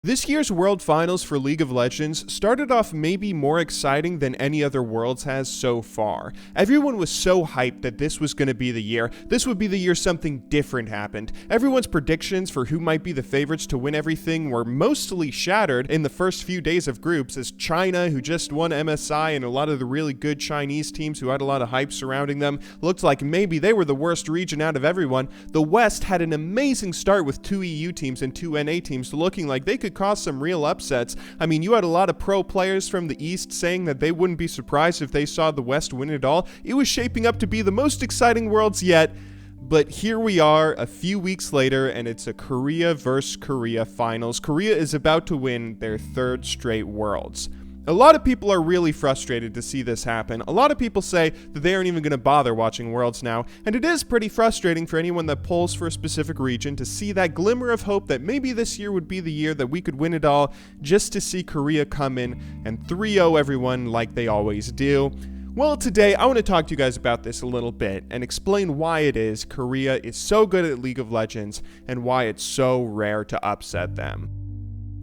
This year's World Finals for League of Legends started off maybe more exciting than any other Worlds has so far. Everyone was so hyped that this was going to be the year. This would be the year something different happened. Everyone's predictions for who might be the favorites to win everything were mostly shattered in the first few days of groups, as China, who just won MSI, and a lot of the really good Chinese teams who had a lot of hype surrounding them, looked like maybe they were the worst region out of everyone. The West had an amazing start with 2 EU teams and 2 NA teams looking like they could cause some real upsets. I mean, you had a lot of pro players from the East saying that they wouldn't be surprised if they saw the West win it all. It was shaping up to be the most exciting Worlds yet. But here we are a few weeks later, and it's a Korea versus Korea finals. Korea is about to win their 3rd straight Worlds. A lot of people are really frustrated to see this happen. A lot of people say that they aren't even going to bother watching Worlds now, and it is pretty frustrating for anyone that pulls for a specific region to see that glimmer of hope that maybe this year would be the year that we could win it all, just to see Korea come in and 3-0 everyone like they always do. Well, today I want to talk to you guys about this a little bit and explain why it is Korea is so good at League of Legends and why it's so rare to upset them.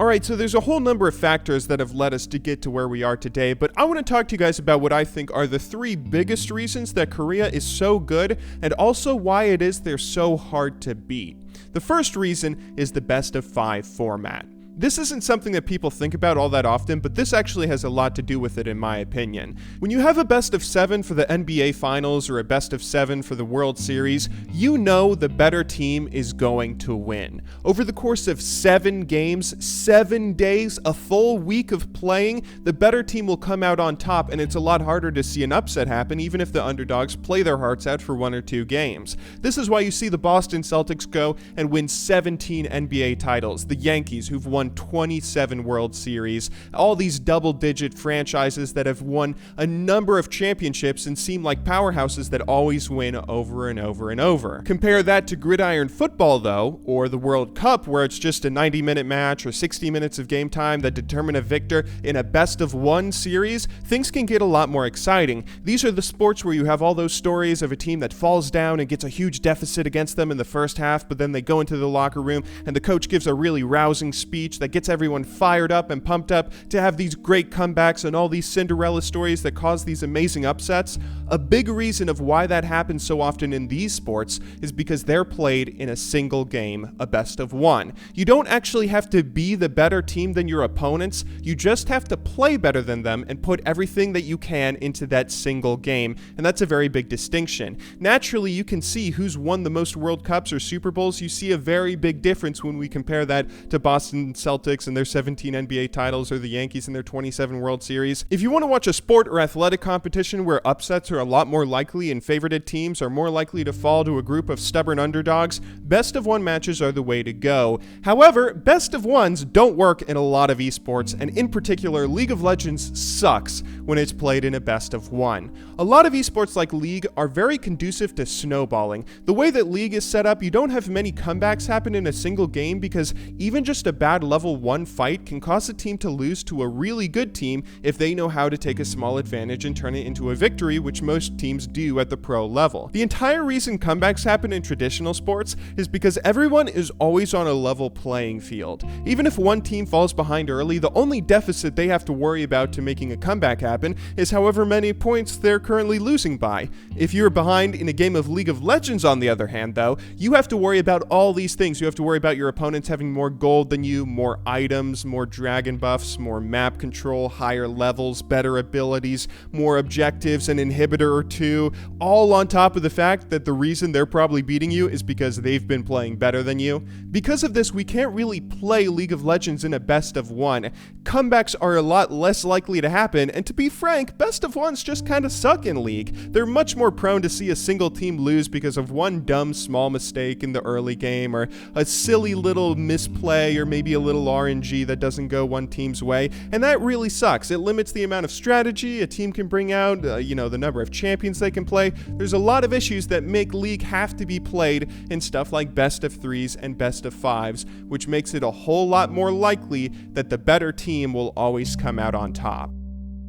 Alright, so there's a whole number of factors that have led us to get to where we are today, but I want to talk to you guys about what I think are the 3 biggest reasons that Korea is so good, and also why it is they're so hard to beat. The first reason is the best of 5 format. This isn't something that people think about all that often, but this actually has a lot to do with it in my opinion. When you have a best of 7 for the NBA Finals or a best of 7 for the World Series, you know the better team is going to win. Over the course of 7 games, 7 days, a full week of playing, the better team will come out on top, and it's a lot harder to see an upset happen even if the underdogs play their hearts out for 1 or 2 games. This is why you see the Boston Celtics go and win 17 NBA titles, the Yankees who've won 27 World Series, all these double-digit franchises that have won a number of championships and seem like powerhouses that always win over and over and over. Compare that to gridiron football though, or the World Cup, where it's just a 90-minute match or 60 minutes of game time that determine a victor in a best-of-1 series. Things can get a lot more exciting. These are the sports where you have all those stories of a team that falls down and gets a huge deficit against them in the first half, but then they go into the locker room and the coach gives a really rousing speech that gets everyone fired up and pumped up to have these great comebacks and all these Cinderella stories that cause these amazing upsets. A big reason of why that happens so often in these sports is because they're played in a single game, a best of 1. You don't actually have to be the better team than your opponents, you just have to play better than them and put everything that you can into that single game, and that's a very big distinction. Naturally, you can see who's won the most World Cups or Super Bowls. You see a very big difference when we compare that to Boston Celtics and their 17 NBA titles or the Yankees and their 27 World Series. If you want to watch a sport or athletic competition where upsets are a lot more likely and favorited teams are more likely to fall to a group of stubborn underdogs, best of 1 matches are the way to go. However, best of 1s don't work in a lot of esports, and in particular, League of Legends sucks when it's played in a best of 1. A lot of esports like League are very conducive to snowballing. The way that League is set up, you don't have many comebacks happen in a single game because even just a bad level 1 fight can cause a team to lose to a really good team if they know how to take a small advantage and turn it into a victory, which most teams do at the pro level. The entire reason comebacks happen in traditional sports is because everyone is always on a level playing field. Even if one team falls behind early, the only deficit they have to worry about to making a comeback happen is however many points they're currently losing by. If you're behind in a game of League of Legends, on the other hand, though, you have to worry about all these things. You have to worry about your opponents having more gold than you, more items, more dragon buffs, more map control, higher levels, better abilities, more objectives, an inhibitor or 2, all on top of the fact that the reason they're probably beating you is because they've been playing better than you. Because of this, we can't really play League of Legends in a best of 1. Comebacks are a lot less likely to happen, and to be frank, best of 1s just kind of suck in League. They're much more prone to see a single team lose because of one dumb small mistake in the early game, or a silly little misplay, or maybe a little RNG that doesn't go one team's way, and that really sucks. It limits the amount of strategy a team can bring out, the number of champions they can play. There's a lot of issues that make League have to be played in stuff like best of 3s and best of 5s, which makes it a whole lot more likely that the better team will always come out on top.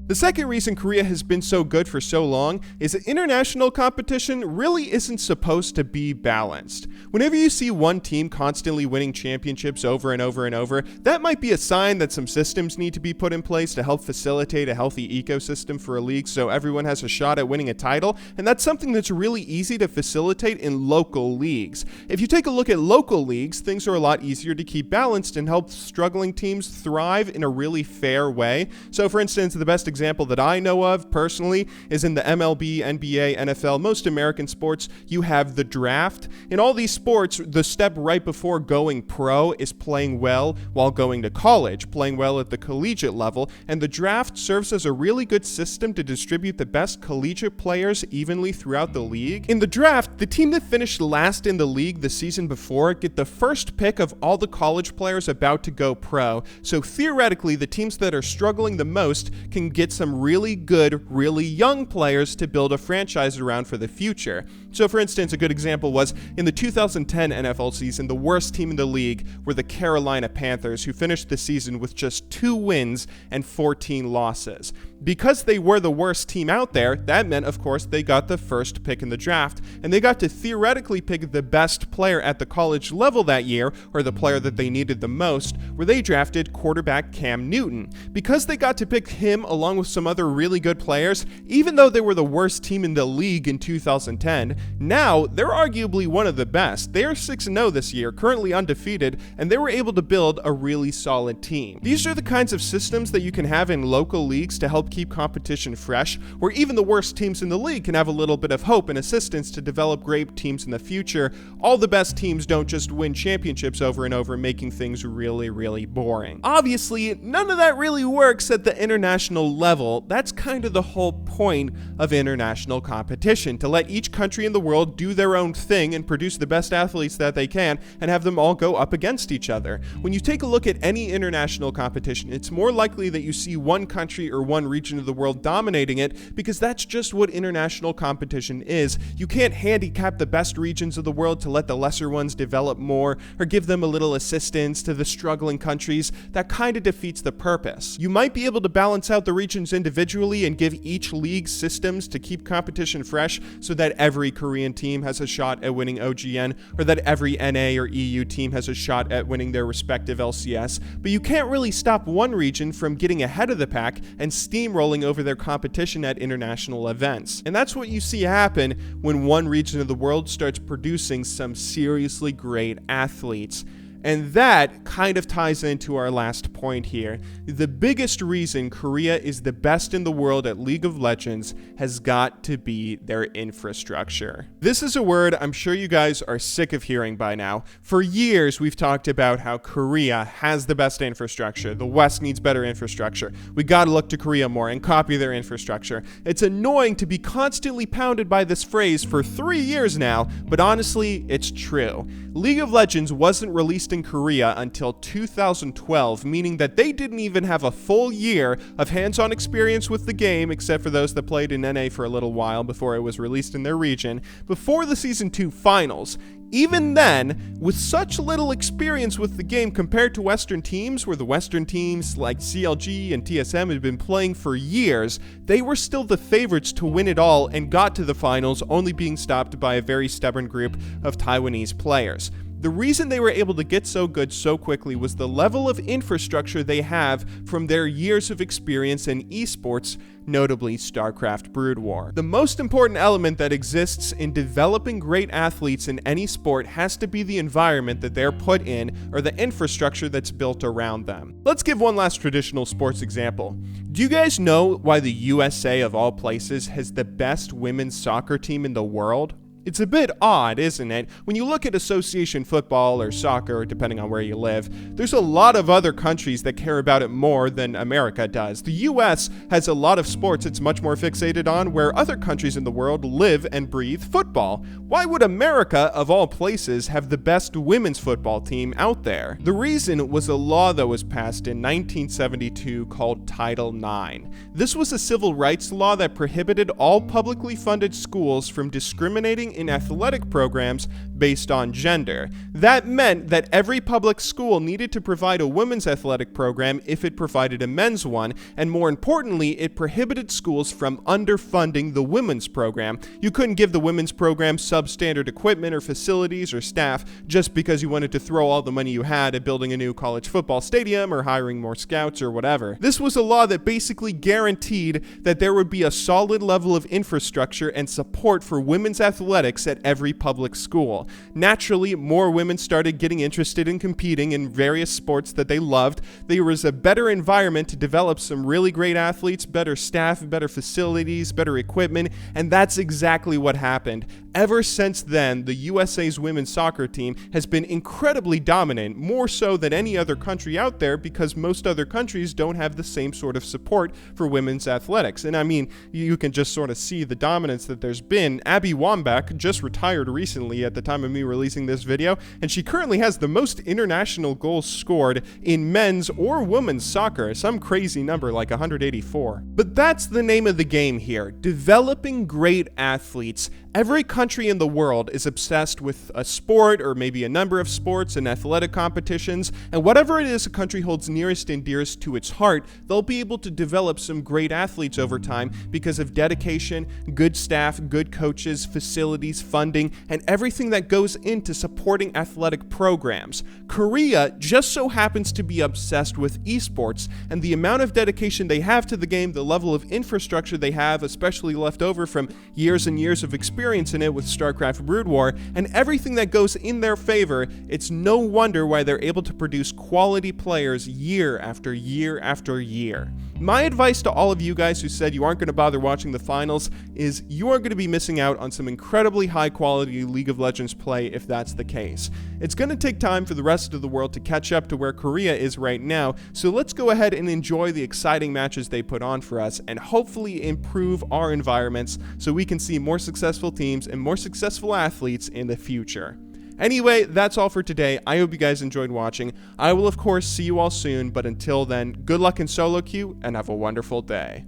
The second reason Korea has been so good for so long is that international competition really isn't supposed to be balanced. Whenever you see one team constantly winning championships over and over and over, that might be a sign that some systems need to be put in place to help facilitate a healthy ecosystem for a league so everyone has a shot at winning a title, and that's something that's really easy to facilitate in local leagues. If you take a look at local leagues, things are a lot easier to keep balanced and help struggling teams thrive in a really fair way. So for instance, the best example that I know of personally is in the MLB, NBA, NFL, most American sports, you have the draft. In all these sports, the step right before going pro is playing well while going to college, playing well at the collegiate level, and the draft serves as a really good system to distribute the best collegiate players evenly throughout the league. In the draft, the team that finished last in the league the season before get the first pick of all the college players about to go pro, so theoretically the teams that are struggling the most can get some really good, really young players to build a franchise around for the future. So for instance, a good example was in the 2010 NFL season, the worst team in the league were the Carolina Panthers, who finished the season with just 2 wins and 14 losses. Because they were the worst team out there, that meant, of course, they got the first pick in the draft, and they got to theoretically pick the best player at the college level that year, or the player that they needed the most, where they drafted quarterback Cam Newton. Because they got to pick him along with some other really good players, even though they were the worst team in the league in 2010, now they're arguably one of the best. They are 6-0 this year, currently undefeated, and they were able to build a really solid team. These are the kinds of systems that you can have in local leagues to help keep competition fresh, where even the worst teams in the league can have a little bit of hope and assistance to develop great teams in the future. All the best teams don't just win championships over and over, making things really, really boring. Obviously, none of that really works at the international level. That's kind of the whole point of international competition, to let each country in the world do their own thing and produce the best athletes that they can and have them all go up against each other. When you take a look at any international competition, it's more likely that you see one country or one region of the world dominating it, because that's just what international competition is. You can't handicap the best regions of the world to let the lesser ones develop more, or give them a little assistance to the struggling countries. That kind of defeats the purpose. You might be able to balance out the regions individually and give each league systems to keep competition fresh so that every Korean team has a shot at winning OGN, or that every NA or EU team has a shot at winning their respective LCS, but you can't really stop one region from getting ahead of the pack and steamrolling over their competition at international events. And that's what you see happen when one region of the world starts producing some seriously great athletes. And that kind of ties into our last point here. The biggest reason Korea is the best in the world at League of Legends has got to be their infrastructure. This is a word I'm sure you guys are sick of hearing by now. For years, we've talked about how Korea has the best infrastructure. The West needs better infrastructure. We gotta look to Korea more and copy their infrastructure. It's annoying to be constantly pounded by this phrase for 3 years now, but honestly, it's true. League of Legends wasn't released in Korea until 2012, meaning that they didn't even have a full year of hands-on experience with the game, except for those that played in NA for a little while before it was released in their region, before the Season 2 finals. Even then, with such little experience with the game compared to Western teams, where the Western teams like CLG and TSM had been playing for years, they were still the favorites to win it all and got to the finals, only being stopped by a very stubborn group of Taiwanese players. The reason they were able to get so good so quickly was the level of infrastructure they have from their years of experience in esports, notably StarCraft Brood War. The most important element that exists in developing great athletes in any sport has to be the environment that they're put in, or the infrastructure that's built around them. Let's give one last traditional sports example. Do you guys know why the USA of all places has the best women's soccer team in the world? It's a bit odd, isn't it? When you look at association football or soccer, depending on where you live, there's a lot of other countries that care about it more than America does. The US has a lot of sports it's much more fixated on, where other countries in the world live and breathe football. Why would America, of all places, have the best women's football team out there? The reason was a law that was passed in 1972 called Title IX. This was a civil rights law that prohibited all publicly funded schools from discriminating in athletic programs based on gender. That meant that every public school needed to provide a women's athletic program if it provided a men's one, and more importantly, it prohibited schools from underfunding the women's program. You couldn't give the women's program substandard equipment or facilities or staff just because you wanted to throw all the money you had at building a new college football stadium or hiring more scouts or whatever. This was a law that basically guaranteed that there would be a solid level of infrastructure and support for women's athletics at every public school. Naturally, more women started getting interested in competing in various sports that they loved. There was a better environment to develop some really great athletes, better staff, better facilities, better equipment, and that's exactly what happened. Ever since then, the USA's women's soccer team has been incredibly dominant, more so than any other country out there, because most other countries don't have the same sort of support for women's athletics. And I mean, you can just sort of see the dominance that there's been. Abby Wambach just retired recently at the time of me releasing this video, and she currently has the most international goals scored in men's or women's soccer, some crazy number like 184. But that's the name of the game here, developing great athletes. Every country in the world is obsessed with a sport or maybe a number of sports and athletic competitions, and whatever it is a country holds nearest and dearest to its heart, they'll be able to develop some great athletes over time because of dedication, good staff, good coaches, facilities, funding, and everything that goes into supporting athletic programs. Korea just so happens to be obsessed with esports, and the amount of dedication they have to the game, the level of infrastructure they have, especially left over from years and years of experience in it with StarCraft Brood War, and everything that goes in their favor, it's no wonder why they're able to produce quality players year after year after year. My advice to all of you guys who said you aren't going to bother watching the finals is you are going to be missing out on some incredibly high quality League of Legends play if that's the case. It's going to take time for the rest of the world to catch up to where Korea is right now, so let's go ahead and enjoy the exciting matches they put on for us and hopefully improve our environments so we can see more successful teams and more successful athletes in the future. Anyway, that's all for today. I hope you guys enjoyed watching. I will of course see you all soon, but until then, good luck in solo queue and have a wonderful day.